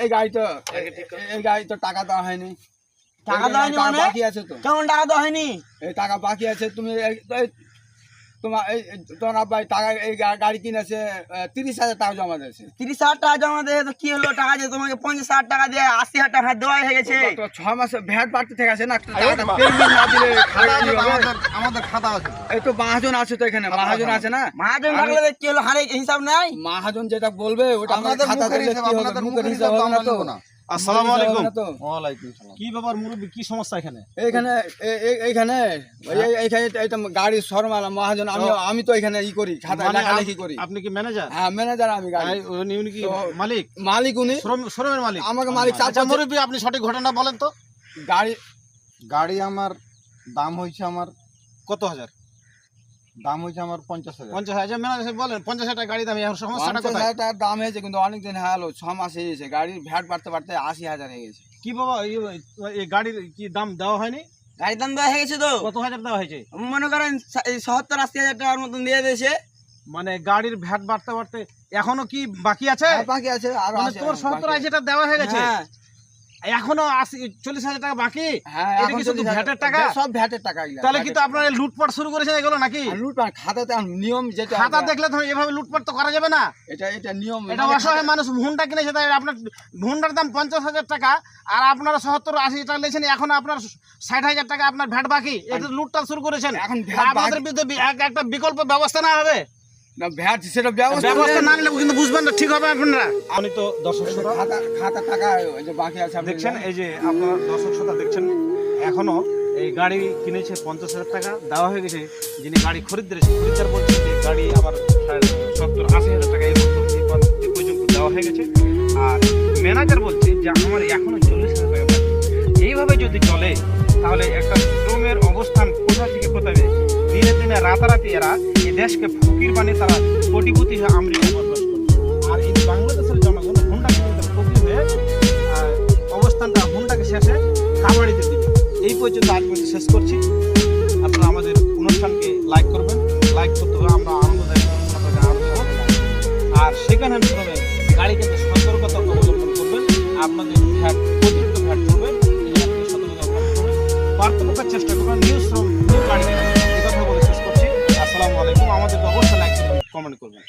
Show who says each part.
Speaker 1: এই গাড়ি তো টাকা দেওয়া হয়নি।
Speaker 2: টাকা দেওয়া হয়নি মানে?
Speaker 1: বাকি আছে তো।
Speaker 2: কেমন টাকা দেওয়া হয়নি?
Speaker 1: এই টাকা বাকি আছে। তুমি তোমার আব্বাই টাকা এই গাড়ি কিনেছে 30,000 টাকা জমা দিয়েছে।
Speaker 2: 30,000 টাকা জমা দিয়ে তো কি হলো? টাকা যে তোমাকে 50,000 টাকা দিয়ে 80,000 টাকা দেওয়া হয়ে গেছে।
Speaker 1: 6 মাসে ভ্যাট বাড়তে থেকে আছে না, টাকাটা পেমেন্ট না দিলে
Speaker 3: আমাদের খাতা আছে।
Speaker 1: এই তো মহাজন আছে তো এখানে, মহাজন আছে না।
Speaker 2: মহাজন থাকলে কি হলো? হারে হিসাব নাই।
Speaker 1: মহাজন যেটা বলবে ওটা আমাদের খাতা
Speaker 3: মুখের
Speaker 1: দিলে
Speaker 3: হিসাব,
Speaker 1: কি হবে?
Speaker 3: আপনাদের
Speaker 1: মুখের
Speaker 3: মুখের
Speaker 1: হিসাব
Speaker 3: হিসাব
Speaker 1: হবে না তো।
Speaker 4: আসসালামু আলাইকুম।
Speaker 3: ওয়ালাইকুম সালাম।
Speaker 4: কি ব্যাপার মুরব্বি, কি সমস্যা এখানে?
Speaker 1: এইখানে এটা গাড়ি শর্মালা মহাজন। আমি তো এখানে ই করি, খাতা লেখালেখি করি।
Speaker 4: আপনি কি ম্যানেজার?
Speaker 1: হ্যাঁ ম্যানেজার আমি। গাড়ি
Speaker 4: উনি কি মালিক?
Speaker 1: মালিক উনি,
Speaker 4: শোরুমের মালিক।
Speaker 1: আমাকে মালিক।
Speaker 4: আচ্ছা মুরব্বি, আপনি সঠিক ঘটনা বলেন তো।
Speaker 3: গাড়ি আমার দাম হয়েছে আমার
Speaker 4: কত হাজার?
Speaker 3: দাম হয়েছে আমার 50,000।
Speaker 4: 50,000। ম্যানেজার বলেন 50,000 টাকা গাড়ি দাম। এখন সমস্যাটা কোথায়?
Speaker 1: 50,000 টাকার দাম হয়েছে কিন্তু অনেকদিন হয়ে গেল, 6 মাস হয়ে গেছে। গাড়ির ভ্যাট বাড়তে বাড়তে 80,000 হয়ে গেছে।
Speaker 4: কি বাবা, এই গাড়ির কি দাম দেওয়া হয়নি?
Speaker 2: গাড়ির দাম দেওয়া হয়ে গেছে তো।
Speaker 4: কত হাজার দেওয়া হয়েছে?
Speaker 2: মনে করেন 70-80,000 টাকার মতন দিয়ে দিয়েছে।
Speaker 4: মানে গাড়ির ভ্যাট বাড়তে বাড়তে এখনো কি বাকি আছে?
Speaker 1: বাকি আছে আরো।
Speaker 4: মানে তোর 70-80 দেওয়া হয়ে গেছে,
Speaker 2: হ্যাঁ
Speaker 4: এখনো 40,000 টাকা বাকি।
Speaker 1: হ্যাঁ
Speaker 4: এটা কি শুধু ভ্যাটের টাকা?
Speaker 1: সব ভ্যাটের টাকা।
Speaker 4: তাহলে কি তো আপনারা লুটপাট শুরু করেছেন এগুলো নাকি?
Speaker 1: লুটপাট খাতাতে নিয়ম যেটা,
Speaker 4: খাতা দেখলে তো এভাবে লুটপাট তো করা যাবে না।
Speaker 1: এটা নিয়ম।
Speaker 4: এটা অসহায় মানুষ হুন্ডা কিনেছে, তাই আপনার হুন্ডার দাম 50,000 টাকা, আর আপনারা 70-80 টাকা নিয়েছেন, এখন আপনার 60,000 টাকা আপনার ভ্যাট বাকি। এটা লুটপাট শুরু করেছেন।
Speaker 1: এখন
Speaker 4: আপনাদের বিরুদ্ধে একটা বিকল্প ব্যবস্থা না হবে?
Speaker 1: না ভ্যাট সেটা
Speaker 4: ব্যবস্থা না নিলে কিন্তু বুঝবেন না, ঠিক হবে আপনারা। আমি তো দর্শক শ্রোতা
Speaker 1: খাতা টাকা যে বাকি আছে
Speaker 4: দেখছেন, এই যে আপনারা দর্শক শ্রোতা দেখছেন, এখনো এই গাড়ি কিনেছে 50,000 টাকা দেওয়া হয়ে গেছে। যিনি গাড়ি খরিদ্দার বলছেন যে গাড়ি আবার 70-80,000 টাকা এই পর্যন্ত দেওয়া হয়ে গেছে। আর ম্যানেজার বলছে যে আমার এখনো 40,000 টাকা বাকি। এইভাবে যদি চলে তাহলে একটা শ্রমের অবস্থান কোথা থেকে কোথায় দিনে দিনে রাতারাতি এরা এই দেশকে ফকির বানিয়ে তারা কোটিপতি হয়ে আমেরিকা বসবাস করছে। আর এই বাংলাদেশের জনগণ হুন্ডা কিনে ফকির হয়ে অবস্থানটা হুন্ডাকে শেষে কাবাড়িতে দিবে। এই পর্যন্ত আজ পর্যন্ত শেষ করছি। আপনারা আমাদের অনুষ্ঠানকে লাইক করবেন, লাইক করতে হবে, আমরা আনন্দদায়ক আপনাদের আরো দেবো। আর সেখানে শ্রমে গাড়ি কিন্তু সতর্কতা অবলম্বন করবেন। আপনাদের ভ্যাট অতিরিক্ত ভ্যাট করবেন, এই আপনি সতর্কতা অবলম্বন করবেন, পার্থক্যের চেষ্টা করবেন। নিউ শ্রম নিউ গাড়ি এই কথা বলে শেষ করছি। আসসালামু আলাইকুম। আমাদেরকে অবশ্যই লাইক করবেন, কমেন্ট করবেন।